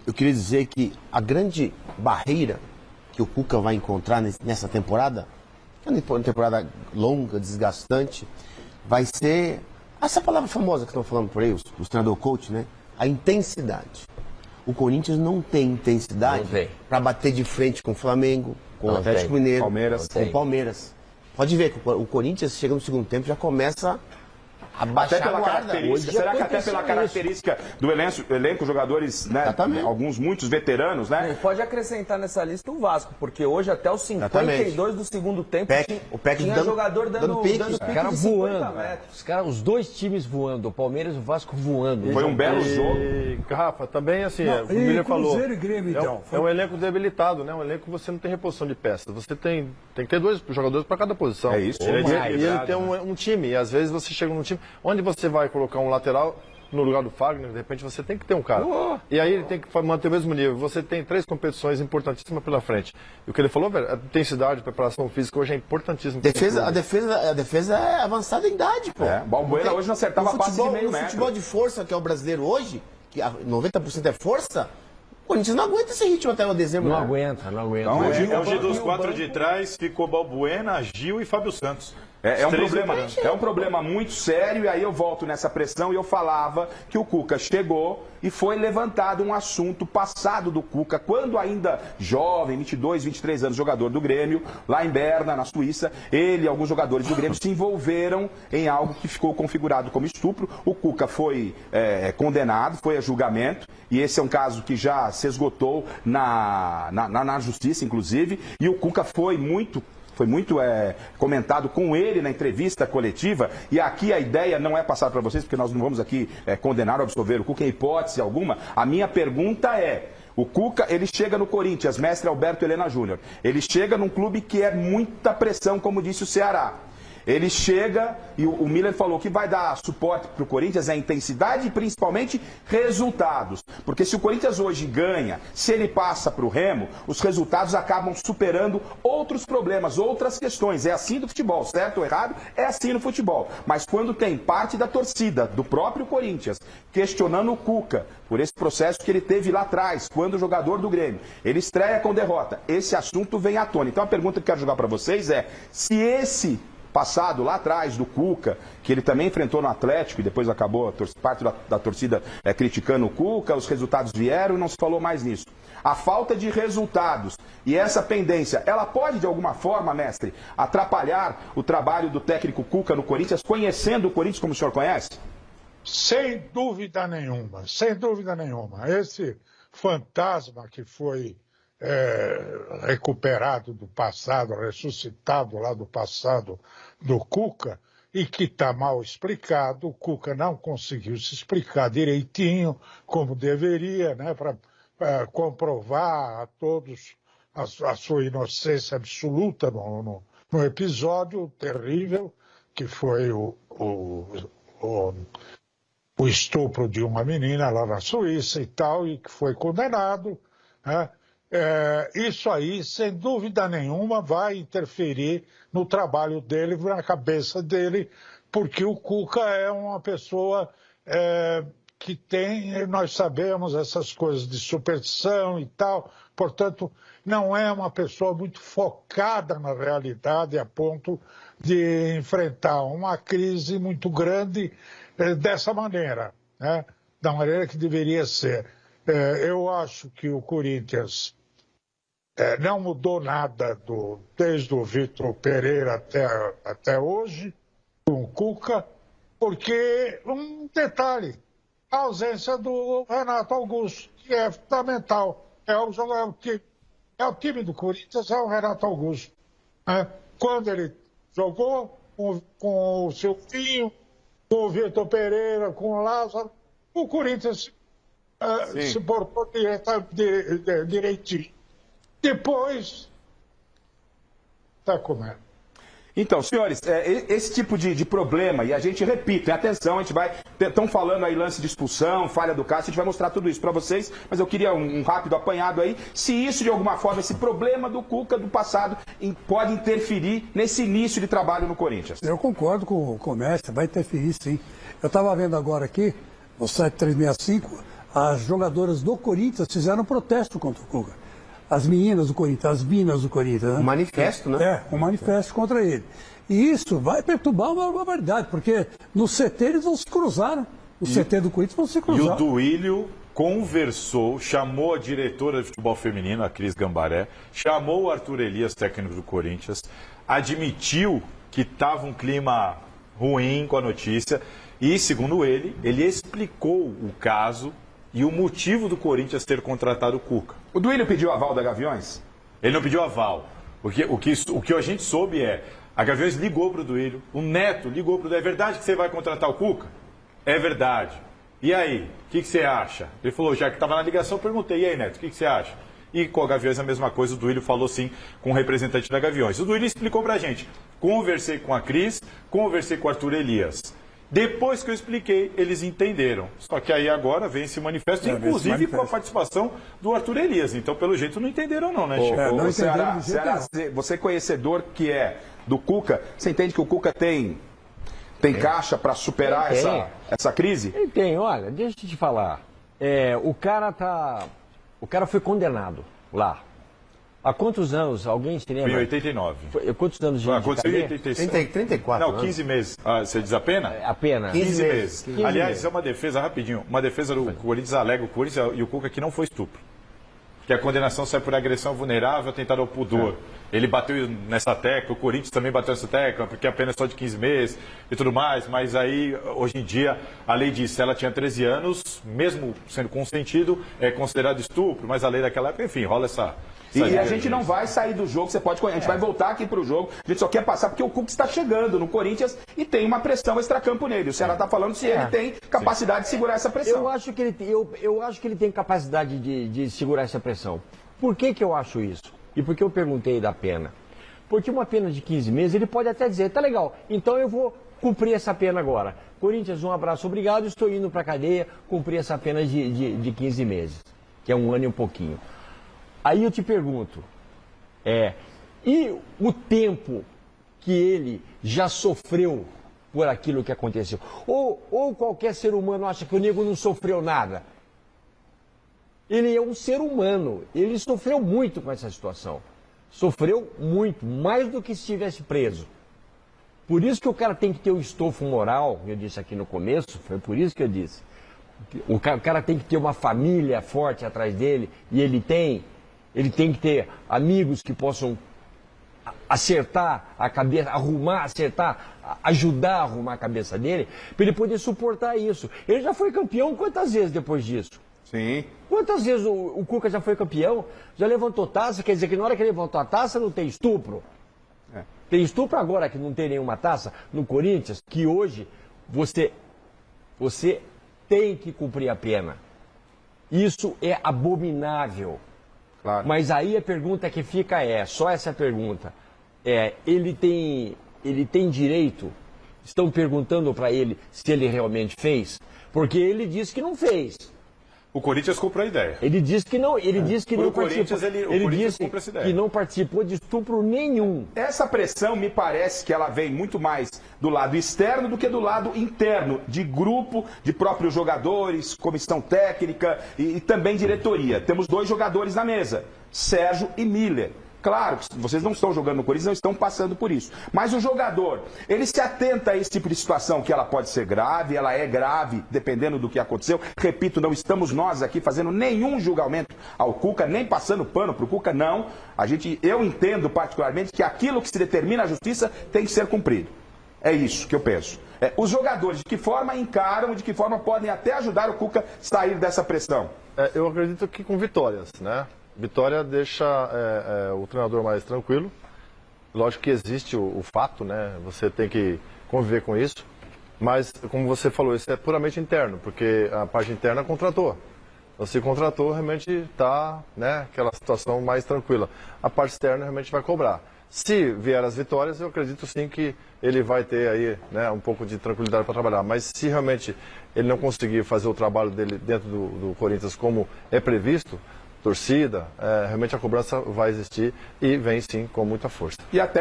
eu queria dizer que a grande barreira que o Cuca vai encontrar nessa temporada, que é uma temporada longa, desgastante, vai ser essa palavra famosa que estão falando por aí, os treinador-coach, né? A intensidade. O Corinthians não tem intensidade para bater de frente com o Flamengo, com o Atlético Mineiro, com o Palmeiras. Pode ver que o Corinthians chega no segundo tempo e já começa a baixar até pela a guarda. característica, será que até pela característica do elenco, jogadores, né? Muitos veteranos, né? Pode acrescentar nessa lista o Vasco, porque hoje até os 52 do segundo tempo tinha jogador dando pique os caras voando. Os dois times voando, o Palmeiras e o Vasco voando. Foi um belo jogo. Rafa, também assim, o Miller falou, e Grêmio, então. É um elenco debilitado, né? Um elenco que você não tem reposição de peças. Você tem que ter 2 jogadores para cada posição. É isso. E ele tem um time, e às vezes você chega num time onde você vai colocar um lateral no lugar do Fagner, de repente você tem que ter um cara. E aí ele tem que manter o mesmo nível. Você tem 3 competições importantíssimas pela frente. E o que ele falou, velho, a intensidade, a preparação física hoje é importantíssima. A defesa é avançada em idade, pô. Balbuena hoje não acertava passe de meio metro. O futebol de força, que é o brasileiro hoje, que 90% é força, o Corinthians não aguenta esse ritmo até o dezembro. Não aguenta. Então, hoje dos 4 de trás ficou Balbuena, Gil e Fábio Santos. É um problema muito sério, e aí eu volto nessa pressão e eu falava que o Cuca chegou e foi levantado um assunto passado do Cuca, quando ainda jovem, 22, 23 anos, jogador do Grêmio, lá em Berna, na Suíça, ele e alguns jogadores do Grêmio se envolveram em algo que ficou configurado como estupro. O Cuca foi condenado, foi a julgamento, e esse é um caso que já se esgotou na justiça, inclusive, e o Cuca foi muito comentado com ele na entrevista coletiva, e aqui a ideia não é passar para vocês, porque nós não vamos aqui condenar ou absolver o Cuca em hipótese alguma. A minha pergunta é: o Cuca, ele chega no Corinthians, mestre Alberto Helena Júnior, ele chega num clube que é muita pressão, como disse o Ceará. Ele chega, e o Miller falou que vai dar suporte para o Corinthians, intensidade e principalmente resultados. Porque se o Corinthians hoje ganha, se ele passa para o Remo, os resultados acabam superando outros problemas, outras questões. É assim do futebol, certo ou errado? É assim no futebol. Mas quando tem parte da torcida, do próprio Corinthians, questionando o Cuca por esse processo que ele teve lá atrás, quando jogador do Grêmio, ele estreia com derrota, esse assunto vem à tona. Então a pergunta que eu quero jogar para vocês é: se esse passado lá atrás do Cuca, que ele também enfrentou no Atlético e depois acabou parte da torcida criticando o Cuca, os resultados vieram e não se falou mais nisso. A falta de resultados e essa pendência, ela pode de alguma forma, mestre, atrapalhar o trabalho do técnico Cuca no Corinthians, conhecendo o Corinthians como o senhor conhece? Sem dúvida nenhuma, sem dúvida nenhuma. Esse fantasma que foi recuperado do passado, ressuscitado lá do passado do Cuca, e que está mal explicado. O Cuca não conseguiu se explicar direitinho como deveria, né, para comprovar a todos a sua inocência absoluta no episódio terrível que foi o estupro de uma menina lá na Suíça e tal, e que foi condenado, né? Isso aí, sem dúvida nenhuma, vai interferir no trabalho dele, na cabeça dele, porque o Cuca é uma pessoa que tem, nós sabemos, essas coisas de superstição e tal, portanto, não é uma pessoa muito focada na realidade a ponto de enfrentar uma crise muito grande dessa maneira, né? Da maneira que deveria ser. Eu acho que o Corinthians não mudou nada desde o Vitor Pereira até hoje, com o Cuca, porque, um detalhe, a ausência do Renato Augusto, que é fundamental. É o time do Corinthians, é o Renato Augusto, né? Quando ele jogou com o Silvinho, com o Vitor Pereira, com o Lázaro, o Corinthians se portou direitinho. Depois, está comendo. Então, senhores, esse tipo de problema, e a gente repita, atenção, a gente vai, estão falando aí lance de expulsão, falha do Cássio, a gente vai mostrar tudo isso para vocês, mas eu queria um rápido apanhado aí, se isso de alguma forma, esse problema do Cuca do passado pode interferir nesse início de trabalho no Corinthians. Eu concordo com o comércio, vai interferir sim. Eu estava vendo agora aqui, no 7365, as jogadoras do Corinthians fizeram protesto contra o Cuca. As meninas do Corinthians, as minas do Corinthians. Né? Um manifesto, né? Um manifesto contra ele. E isso vai perturbar uma barbaridade, porque no CT eles vão se cruzar. No CT do Corinthians vão se cruzar. E o Duílio conversou, chamou a diretora de futebol feminino, a Cris Gambaré, chamou o Arthur Elias, técnico do Corinthians, admitiu que estava um clima ruim com a notícia e, segundo ele explicou o caso e o motivo do Corinthians ter contratado o Cuca. O Duílio pediu aval da Gaviões? Ele não pediu aval. O que a gente soube a Gaviões ligou para o Duílio, o Neto ligou para o Duílio. É verdade que você vai contratar o Cuca? É verdade. E aí, o que você acha? Ele falou, já que estava na ligação, eu perguntei, e aí, Neto, o que você acha? E com a Gaviões a mesma coisa, o Duílio falou sim com o representante da Gaviões. O Duílio explicou pra gente, conversei com a Cris, conversei com o Arthur Elias. Depois que eu expliquei, eles entenderam. Só que aí agora vem esse manifesto, inclusive com a participação do Arthur Elias. Então, pelo jeito, não entenderam não, né, Chico? Não Ceará, você conhecedor que é do Cuca, você entende que o Cuca tem caixa para superar essa crise? Ele tem, olha, deixa eu te falar. O cara foi condenado lá. Há quantos anos? Alguém se lembra? Foi em 89. Quantos anos de aconteceu em 86. 34 Não, 15 meses. Você diz a pena? A pena. 15 meses. 15 Aliás, meses. isso é uma defesa, rapidinho, uma defesa do Corinthians alega o Corinthians e o Cuca que não foi estupro. Que a condenação sai por agressão vulnerável, atentado ao pudor. Ele bateu nessa tecla, o Corinthians também bateu nessa tecla, porque a pena é só de 15 meses e tudo mais. Mas aí, hoje em dia, a lei diz que ela tinha 13 anos, mesmo sendo consentido, é considerado estupro, mas a lei daquela época, enfim, rola essa... E a gente não vai sair do jogo, você pode... A gente vai voltar aqui pro jogo, a gente só quer passar porque o Cuca está chegando no Corinthians e tem uma pressão extracampo nele. O Ceará está falando se ele tem capacidade de segurar essa pressão. Eu acho que ele tem capacidade de segurar essa pressão. Por que eu acho isso? E por que eu perguntei da pena? Porque uma pena de 15 meses, ele pode até dizer, tá legal, então eu vou cumprir essa pena agora. Corinthians, um abraço, obrigado, estou indo para a cadeia, cumprir essa pena de 15 meses, que é um ano e um pouquinho. Aí eu te pergunto, e o tempo que ele já sofreu por aquilo que aconteceu? Ou qualquer ser humano acha que o nego não sofreu nada? Ele é um ser humano, ele sofreu muito com essa situação. Sofreu muito, mais do que se estivesse preso. Por isso que o cara tem que ter o estofo moral, eu disse aqui no começo, foi por isso que eu disse. O cara tem que ter uma família forte atrás dele, e ele tem que ter amigos que possam acertar a cabeça, ajudar a arrumar a cabeça dele, para ele poder suportar isso. Ele já foi campeão quantas vezes depois disso? Sim. Quantas vezes o Cuca já foi campeão, já levantou taça, quer dizer que na hora que ele levantou a taça não tem estupro? Tem estupro agora que não tem nenhuma taça no Corinthians, que hoje você tem que cumprir a pena. Isso é abominável. Claro. Mas aí a pergunta que fica só essa pergunta, ele tem direito? Estão perguntando para ele se ele realmente fez? Porque ele disse que não fez. O Corinthians comprou a ideia. Ele disse que não, ele disse que não participou. Ele disse que não participou de estupro nenhum. Essa pressão me parece que ela vem muito mais do lado externo do que do lado interno, de grupo, de próprios jogadores, comissão técnica e também diretoria. Temos 2 jogadores na mesa, Sérgio e Miller. Claro que vocês não estão jogando no Corinthians, não estão passando por isso. Mas o jogador, ele se atenta a esse tipo de situação, que ela pode ser grave, ela é grave, dependendo do que aconteceu. Repito, não estamos nós aqui fazendo nenhum julgamento ao Cuca, nem passando pano para o Cuca, não. Eu entendo particularmente que aquilo que se determina a justiça tem que ser cumprido. É isso que eu penso. Os jogadores, de que forma encaram e de que forma podem até ajudar o Cuca a sair dessa pressão? Eu acredito que com vitórias, né? Vitória deixa o treinador mais tranquilo. Lógico que existe o fato, né? Você tem que conviver com isso. Mas, como você falou, isso é puramente interno, porque a parte interna contratou. Você contratou, realmente está, né, aquela situação mais tranquila. A parte externa realmente vai cobrar. Se vier as vitórias, eu acredito sim que ele vai ter aí, né, um pouco de tranquilidade para trabalhar. Mas se realmente ele não conseguir fazer o trabalho dele dentro do Corinthians como é previsto, torcida, realmente a cobrança vai existir e vem sim com muita força. E até